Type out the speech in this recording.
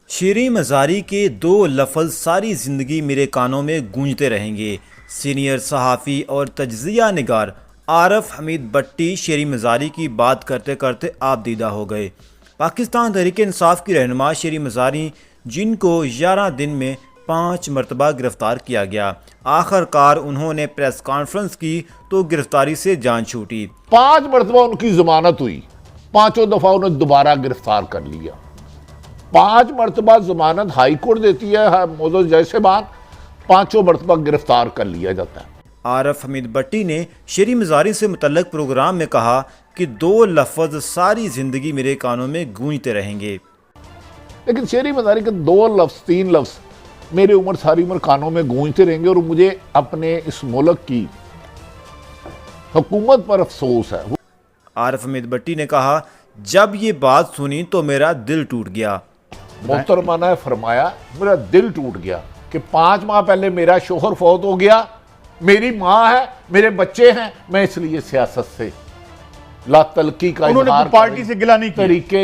शेरी मज़ारी के दो लफ्ज़ सारी ज़िंदगी मेरे कानों में गूंजते रहेंगे। सीनियर सहाफ़ी और तज्ज़िया निगार आरफ हमीद भट्टी शेरी मज़ारी की बात करते करते आपदीदा हो गए। पाकिस्तान तहरीक इंसाफ की रहनुमा शेरी मज़ारी, जिनको 11 दिन में 5 मरतबा गिरफ़्तार किया गया, आखिरकार उन्होंने प्रेस कॉन्फ्रेंस की तो गिरफ्तारी से जान छूटी। 5 मरतबा उनकी जमानत हुई, 5 दफा उन्हें दोबारा गिरफ्तार कर लिया। 5 मरतबा जमानत हाई कोर्ट देती है, मोहतरम जज साहबान, 5 मरतबा गिरफ्तार कर लिया जाता है। आरफ हमीद भट्टी ने शेरी मज़ारी से मुतल्लक प्रोग्राम में कहा कि दो लफ्ज़ सारी ज़िंदगी मेरे कानों में गूंजते रहेंगे। लेकिन शेरी मज़ारी के 2 लफ्ज़ 3 लफ्ज़ मेरी उम्र सारी उम्र कानों में गूंजते रहेंगे और मुझे अपने इस मुल्क की हुकूमत पर अफसोस है। आरफ हमीद भट्टी ने कहा, जब ये बात सुनी तो मेरा दिल टूट गया। मोहतरमा ने फरमाया, मेरा दिल टूट गया कि 5 माह पहले मेरा शोहर फौत हो गया, मेरी माँ है, मेरे बच्चे हैं, मैं इसलिए सियासत से लातलकी का उन्होंने पार्टी से गिला नहीं किया। तरीके